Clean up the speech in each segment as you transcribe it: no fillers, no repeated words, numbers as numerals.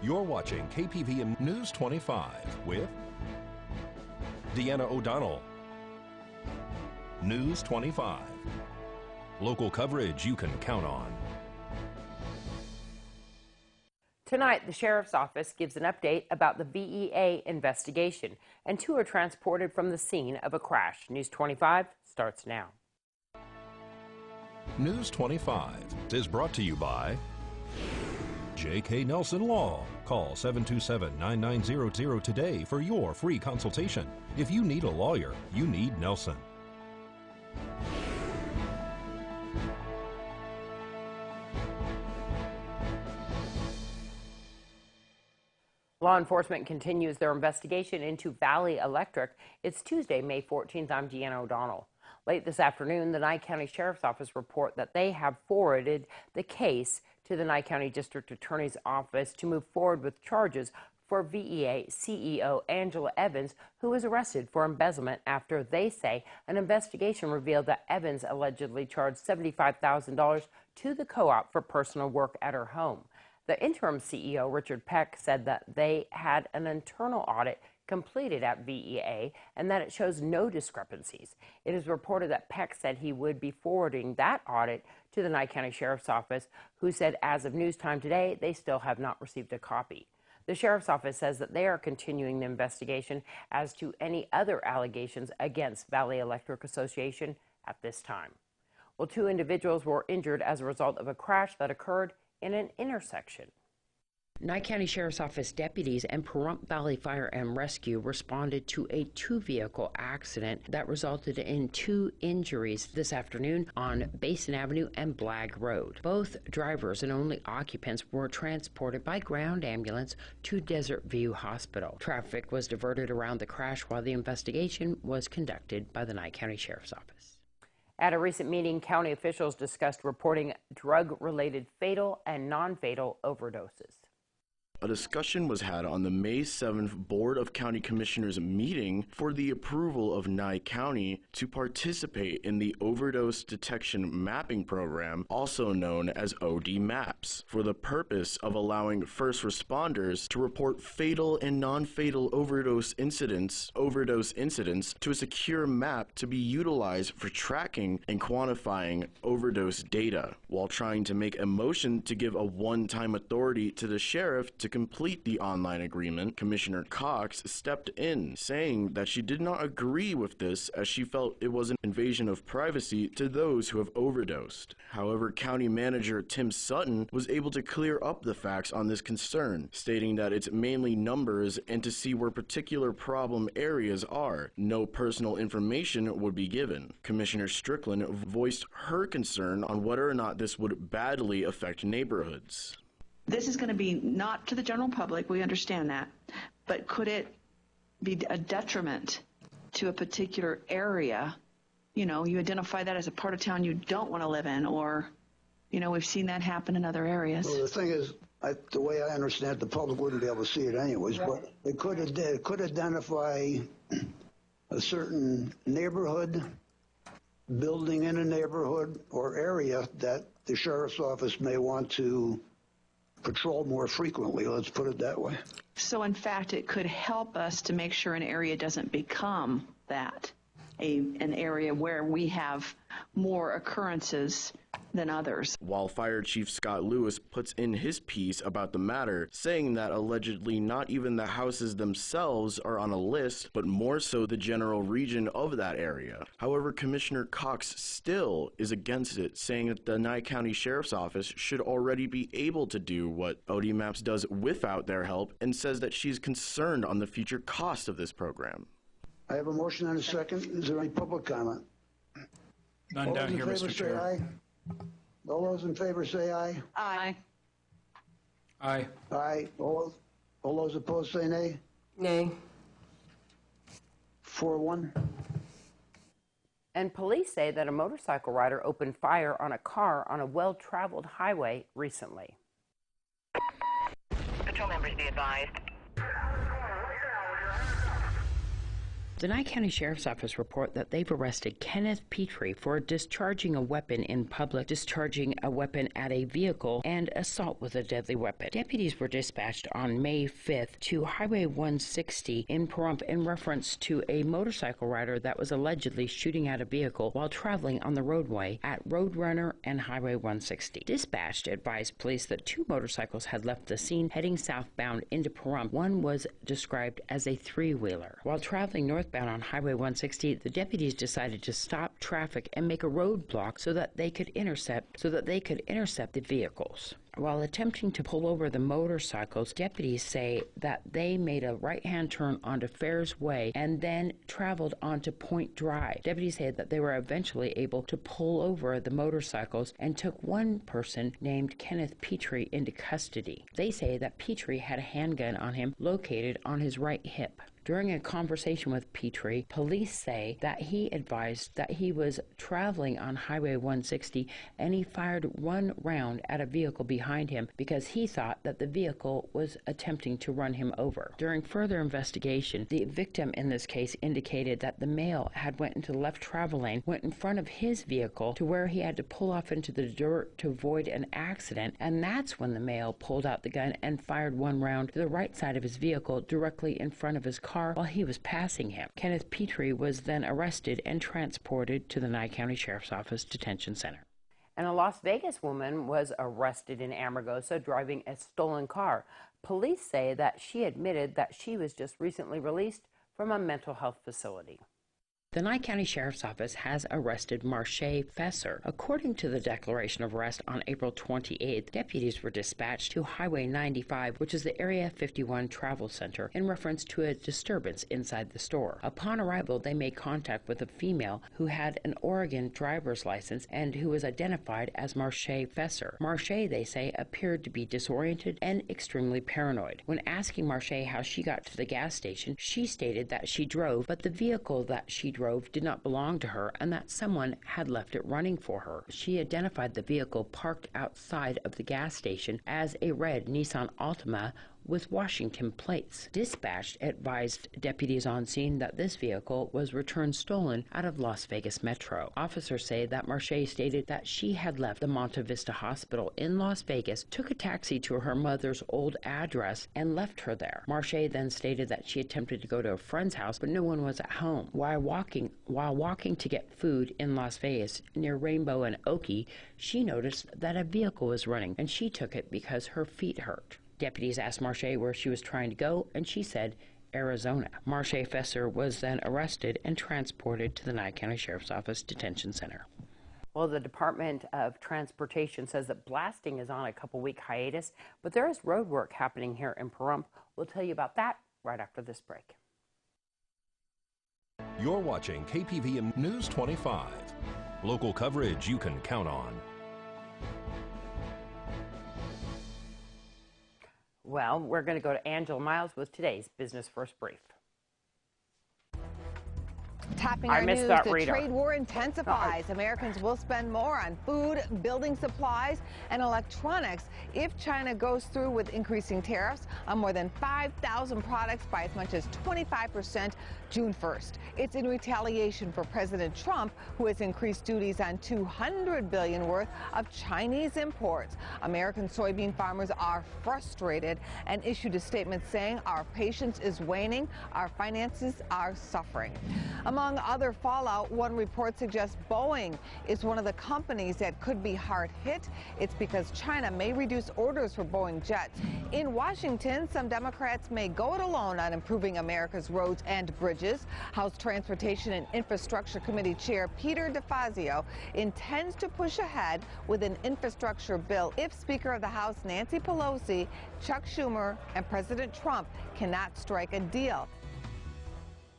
You're watching KPVM News 25 with Deanna O'Donnell. News 25. Local coverage you can count on. Tonight, the Sheriff's Office gives an update about the VEA investigation, and 2 are transported from the scene of a crash. News 25 starts now. News 25 is brought to you by J.K. Nelson Law. Call 727-9900 today for your free consultation. If you need a lawyer, you need Nelson. Law enforcement continues their investigation into Valley Electric. It's Tuesday, May 14th. I'm Deanna O'Donnell. Late this afternoon, the Nye County Sheriff's Office report that they have forwarded the case to the Nye County District Attorney's Office to move forward with charges for VEA CEO Angela Evans, who was arrested for embezzlement after, they say, an investigation revealed that Evans allegedly charged $75,000 to the co-op for personal work at her home. The interim CEO, Richard Peck, said that they had an internal audit completed at VEA and that it shows no discrepancies. It is reported that Peck said he would be forwarding that audit to the Nye County Sheriff's Office, who said as of news time today, they still have not received a copy. The Sheriff's Office says that they are continuing the investigation as to any other allegations against Valley Electric Association at this time. Well, 2 individuals were injured as a result of a crash that occurred in an intersection. Nye County Sheriff's Office deputies and Pahrump Valley Fire and Rescue responded to a 2-vehicle accident that resulted in 2 injuries this afternoon on Basin Avenue and Blagg Road. Both drivers and only occupants were transported by ground ambulance to Desert View Hospital. Traffic was diverted around the crash while the investigation was conducted by the Nye County Sheriff's Office. At a recent meeting, county officials discussed reporting drug-related fatal and non-fatal overdoses. A discussion was had on the May 7th Board of County Commissioners meeting for the approval of Nye County to participate in the Overdose Detection Mapping Program, also known as OD Maps, for the purpose of allowing first responders to report fatal and non-fatal overdose incidents to a secure map to be utilized for tracking and quantifying overdose data, while trying to make a motion to give a one-time authority to the sheriff to complete the online agreement. Commissioner Cox stepped in, saying that she did not agree with this as she felt it was an invasion of privacy to those who have overdosed. However, County Manager Tim Sutton was able to clear up the facts on this concern, stating that it's mainly numbers and to see where particular problem areas are. No personal information would be given. Commissioner Strickland voiced her concern on whether or not this would badly affect neighborhoods. This is going to be not to the general public, we understand that, but could it be a detriment to a particular area? You know, you identify that as a part of town you don't want to live in, or, you know, we've seen that happen in other areas. Well, the thing is, the way I understand it, the public wouldn't be able to see it anyways, but it could identify a certain neighborhood, building in a neighborhood or area that the sheriff's office may want to patrol more frequently, let's put it that way. So in fact, it could help us to make sure an area doesn't become that, an area where we have more occurrences than others. While Fire Chief Scott Lewis puts in his piece about the matter, saying that allegedly not even the houses themselves are on a list, but more so the general region of that area. However, Commissioner Cox still is against it, saying that the Nye County Sheriff's Office should already be able to do what OD Maps does without their help, and says that she's concerned on the future cost of this program. I have a motion and a second. Is there any public comment? None down here, Mr. Chair. Aye. All those in favor say aye. Aye. Aye. Aye. All those opposed say nay. Nay. 4-1. And police say that a motorcycle rider opened fire on a car on a well-traveled highway recently. Patrol members be advised. The Nye County Sheriff's Office report that they've arrested Kenneth Petrie for discharging a weapon in public, discharging a weapon at a vehicle, and assault with a deadly weapon. Deputies were dispatched on May 5th to Highway 160 in Pahrump in reference to a motorcycle rider that was allegedly shooting at a vehicle while traveling on the roadway at Roadrunner and Highway 160. Dispatched advised police that two motorcycles had left the scene heading southbound into Pahrump. One was described as a three-wheeler. While traveling northbound on Highway 160, the deputies decided to stop traffic and make a roadblock so that they could intercept the vehicles. While attempting to pull over the motorcycles, deputies say that they made a right-hand turn onto Fairs Way and then traveled onto Point Drive. Deputies say that they were eventually able to pull over the motorcycles and took one person named Kenneth Petrie into custody. They say that Petrie had a handgun on him located on his right hip. During a conversation with Petrie, police say that he advised that he was traveling on Highway 160 and he fired one round at a vehicle behind him because he thought that the vehicle was attempting to run him over. During further investigation, the victim in this case indicated that the male had went into the left travel lane, went in front of his vehicle to where he had to pull off into the dirt to avoid an accident, and that's when the male pulled out the gun and fired one round to the right side of his vehicle directly in front of his car while he was passing him. Kenneth Petrie was then arrested and transported to the Nye County Sheriff's Office Detention Center. And a Las Vegas woman was arrested in Amargosa driving a stolen car. Police say that she admitted that she was just recently released from a mental health facility. The Nye County Sheriff's Office has arrested Marche Fesser. According to the declaration of arrest on April 28th, deputies were dispatched to Highway 95, which is the Area 51 travel center, in reference to a disturbance inside the store. Upon arrival, they made contact with a female who had an Oregon driver's license and who was identified as Marche Fesser. Marche, they say, appeared to be disoriented and extremely paranoid. When asking Marche how she got to the gas station, she stated that she drove, but the vehicle that she drove did not belong to her and that someone had left it running for her. She identified the vehicle parked outside of the gas station as a red Nissan Altima with Washington plates. Dispatched advised deputies on scene that this vehicle was returned stolen out of Las Vegas Metro. Officers say that Marche stated that she had left the Monte Vista Hospital in Las Vegas, took a taxi to her mother's old address, and left her there. Marche then stated that she attempted to go to a friend's house, but no one was at home. While walking to get food in Las Vegas near Rainbow and Oakey, she noticed that a vehicle was running, and she took it because her feet hurt. Deputies asked Marche where she was trying to go, and she said Arizona. Marche Fesser was then arrested and transported to the Nye County Sheriff's Office Detention Center. Well, the Department of Transportation says that blasting is on a couple-week hiatus, but there is road work happening here in Pahrump. We'll tell you about that right after this break. You're watching KPVM News 25. Local coverage you can count on. Well, we're going to go to Angela Miles with today's Business First Brief. Topping our news, the trade war intensifies. Americans will spend more on food, building supplies, and electronics if China goes through with increasing tariffs on more than 5,000 products by as much as 25% June 1st. It's in retaliation for President Trump, who has increased duties on $200 billion worth of Chinese imports. American soybean farmers are frustrated and issued a statement saying our patience is waning, our finances are suffering. Among other fallout, one report suggests Boeing is one of the companies that could be hard hit. It's because China may reduce orders for Boeing jets. In Washington, some Democrats may go it alone on improving America's roads and bridges. House Transportation and Infrastructure Committee Chair Peter DeFazio intends to push ahead with an infrastructure bill if Speaker of the House Nancy Pelosi, Chuck Schumer, and President Trump cannot strike a deal.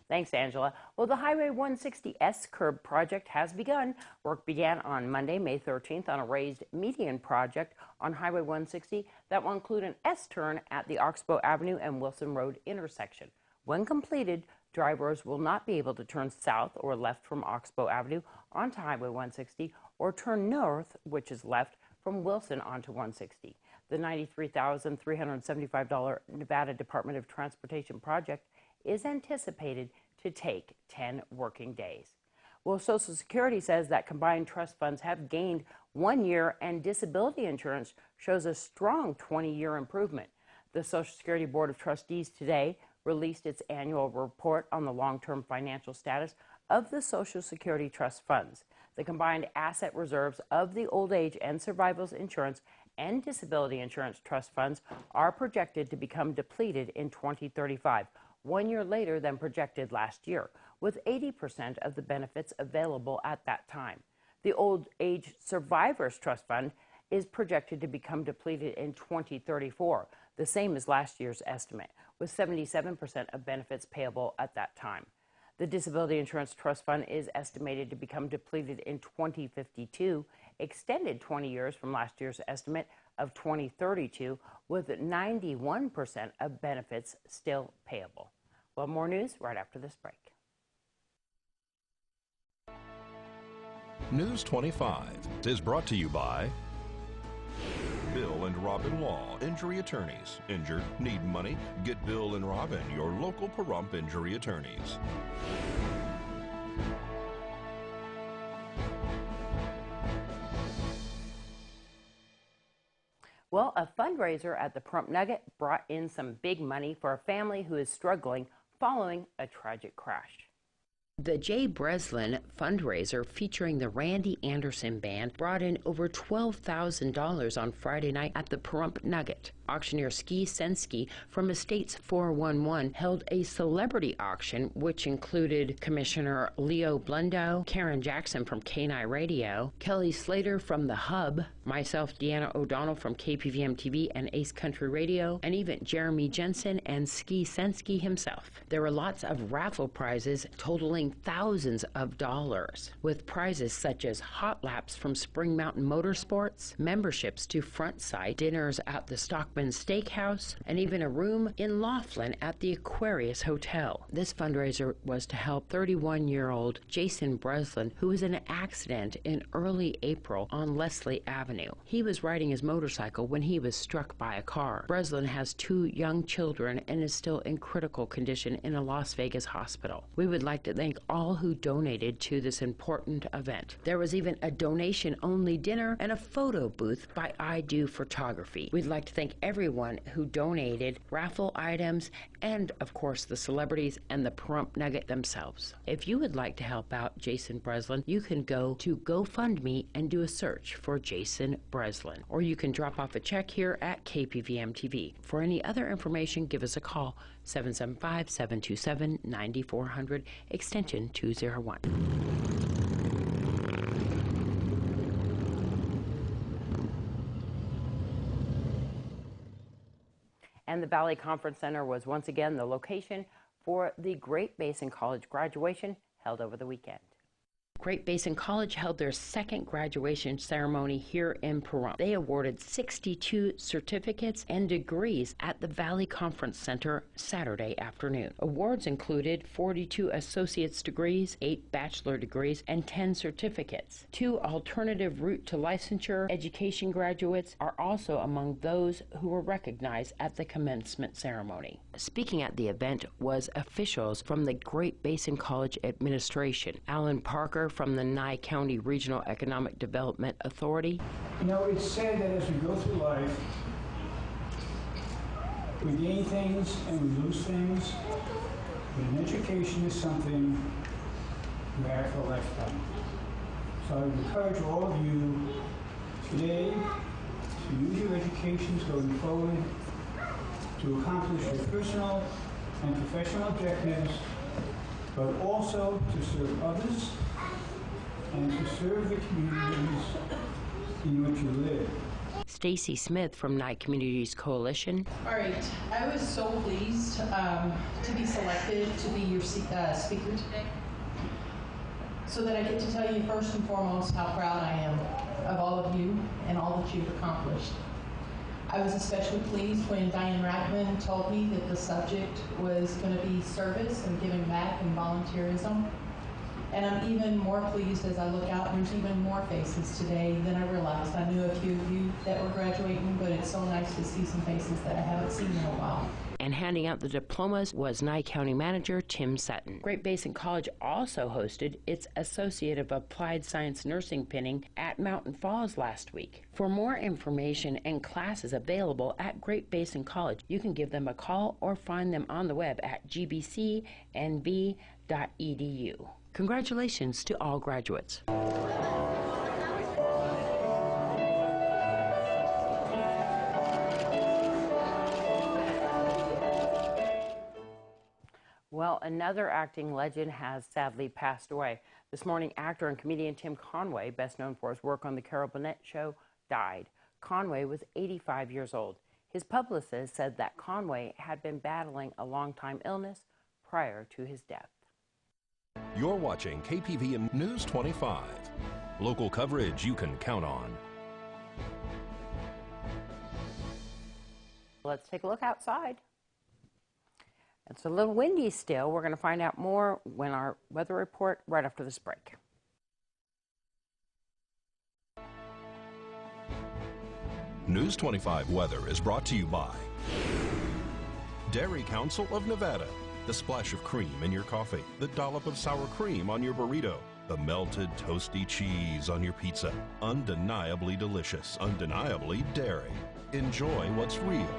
Thanks, Angela. Well, the Highway 160 S-curb project has begun. Work began on Monday, May 13th, on a raised median project on Highway 160 that will include an S-turn at the Oxbow Avenue and Wilson Road intersection. When completed, drivers will not be able to turn south or left from Oxbow Avenue onto Highway 160 or turn north, which is left, from Wilson onto 160. The $93,375 Nevada Department of Transportation project is anticipated to take 10 working days. Well, Social Security says that combined trust funds have gained 1 year, and disability insurance shows a strong 20-year improvement. The Social Security Board of Trustees today released its annual report on the long-term financial status of the Social Security trust funds. The combined asset reserves of the old age and survivals insurance and disability insurance trust funds are projected to become depleted in 2035, 1 year later than projected last year, with 80% of the benefits available at that time. The Old Age Survivors Trust Fund is projected to become depleted in 2034, the same as last year's estimate, with 77% of benefits payable at that time. The Disability Insurance Trust Fund is estimated to become depleted in 2052, extended 20 years from last year's estimate of 2032, with 91% of benefits still payable. Well, more news right after this break. News 25 is brought to you by Bill and Robin Law, injury attorneys. Injured, need money? Get Bill and Robin, your local Pahrump injury attorneys. Well, a fundraiser at the Pahrump Nugget brought in some big money for a family who is struggling following a tragic crash. The Jay Breslin fundraiser featuring the Randy Anderson Band brought in over $12,000 on Friday night at the Pahrump Nugget. Auctioneer Ski Sensky from Estates 411 held a celebrity auction which included Commissioner Leo Blundow, Karen Jackson from K9 Radio, Kelly Slater from The Hub, myself, Deanna O'Donnell from KPVM TV and Ace Country Radio, and even Jeremy Jensen and Ski Sensky himself. There were lots of raffle prizes totaling thousands of dollars, with prizes such as hot laps from Spring Mountain Motorsports, memberships to Frontside, dinners at the Stockman Steakhouse, and even a room in Laughlin at the Aquarius Hotel. This fundraiser was to help 31-year-old Jason Breslin, who was in an accident in early April on Leslie Avenue. He was riding his motorcycle when he was struck by a car. Breslin has 2 young children and is still in critical condition in a Las Vegas hospital. We would like to thank all who donated to this important event. There was even a donation-only dinner and a photo booth by I Do Photography. We'd like to thank everyone who donated raffle items and, of course, the celebrities and the Pahrump Nugget themselves. If you would like to help out Jason Breslin, you can go to GoFundMe and do a search for Jason Breslin, or you can drop off a check here at KPVM TV. For any other information, give us a call, 775-727-9400, extension 201. And the Valley Conference Center was once again the location for the Great Basin College graduation held over the weekend. Great Basin College held their second graduation ceremony here in Pahrump. They awarded 62 certificates and degrees at the Valley Conference Center Saturday afternoon. Awards included 42 associate's degrees, 8 bachelor degrees, and 10 certificates. 2 alternative route to licensure education graduates are also among those who were recognized at the commencement ceremony. Speaking at the event was officials from the Great Basin College administration. Alan Parker from the Nye County Regional Economic Development Authority. You know, it's said that as we go through life, we gain things and we lose things, but an education is something you have for a lifetime. So I would encourage all of you today to use your educations going forward to accomplish your personal and professional objectives, but also to serve others and to serve the communities in which you live. Stacy Smith from Nye Communities Coalition. All right, I was so pleased to be selected to be your speaker today, so that I get to tell you first and foremost how proud I am of all of you and all that you've accomplished. I was especially pleased when Diane Rackman told me that the subject was going to be service and giving back and volunteerism. And I'm even more pleased as I look out, there's even more faces today than I realized. I knew a few of you that were graduating, but it's so nice to see some faces that I haven't seen in a while. and handing out the diplomas was Nye County Manager Tim Sutton. Great Basin College also hosted its Associate of Applied Science Nursing pinning at Mountain Falls last week. For more information and classes available at Great Basin College, you can give them a call or find them on the web at gbcnv.edu. Congratulations to all graduates. Well, another acting legend has sadly passed away. This morning, actor and comedian Tim Conway, best known for his work on The Carol Burnett Show, died. Conway was 85 years old. His publicist said that Conway had been battling a long-time illness prior to his death. You're watching KPVM News 25. Local coverage you can count on. Let's take a look outside. It's a little windy still. We're going to find out more when our weather report right after this break. News 25 weather is brought to you by Dairy Council of Nevada. The splash of cream in your coffee, the dollop of sour cream on your burrito, the melted toasty cheese on your pizza. Undeniably delicious, undeniably dairy. Enjoy what's real.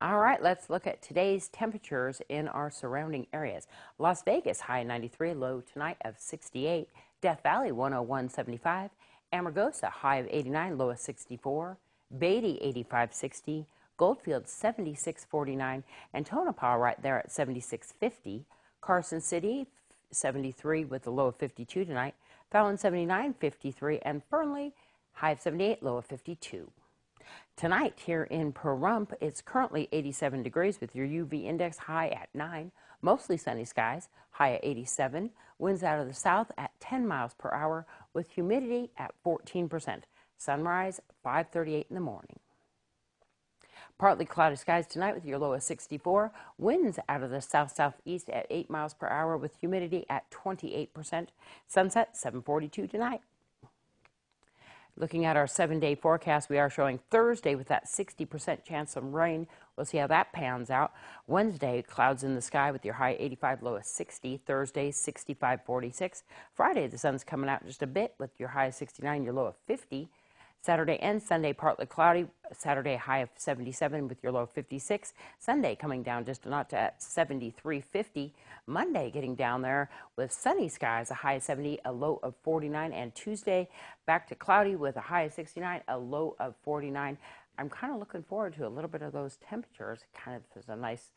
All right, let's look at today's temperatures in our surrounding areas. Las Vegas, high 93, low tonight of 68. Death Valley, 101, 75. Amargosa, high of 89, low of 64. Beatty, 85, 60. Goldfield, 76, 49. And Tonopah right there at 76, 50. Carson City, 73 with a low of 52 tonight. Fallon, 79, 53. And Fernley, high of 78, low of 52. Tonight here in Pahrump, it's currently 87 degrees with your UV index high at 9. Mostly sunny skies, high at 87. Winds out of the south at 10 miles per hour with humidity at 14%. Sunrise 5:38 in the morning. Partly cloudy skies tonight with your low of 64. Winds out of the south-southeast at 8 miles per hour with humidity at 28%. Sunset 7:42 tonight. Looking at our 7-day forecast, we are showing Thursday with that 60% chance of rain. We'll see how that pans out. Wednesday, clouds in the sky with your high 85, low of 60. Thursday, 65, 46. Friday, the sun's coming out just a bit with your high of 69, your low of 50. Saturday and Sunday, partly cloudy. Saturday, high of 77 with your low of 56. Sunday coming down just a notch at 73, 50. Monday getting down there with sunny skies, a high of 70, a low of 49. And Tuesday, back to cloudy with a high of 69, a low of 49. I'm kind of looking forward to a little bit of those temperatures. Kind of is a nice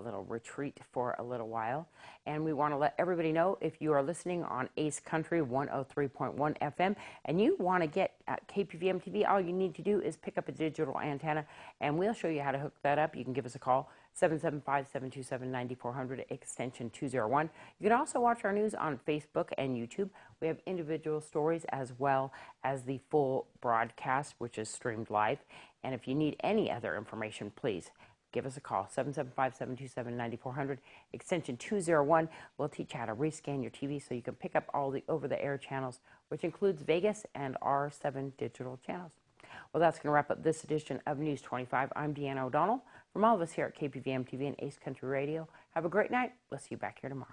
little retreat for a little while. And we want to let everybody know, if you are listening on Ace Country 103.1 FM and you want to get KPVM TV, all you need to do is pick up a digital antenna and we'll show you how to hook that up. You can give us a call, 775-727-9400, extension 201. You can also watch our news on Facebook and YouTube. We have individual stories as well as the full broadcast, which is streamed live. And if you need any other information, please give us a call, 775-727-9400, extension 201. We'll teach you how to rescan your TV so you can pick up all the over-the-air channels, which includes Vegas and our 7 digital channels. Well, that's going to wrap up this edition of News 25. I'm Deanna O'Donnell. From all of us here at KPVM TV and Ace Country Radio, have a great night. We'll see you back here tomorrow.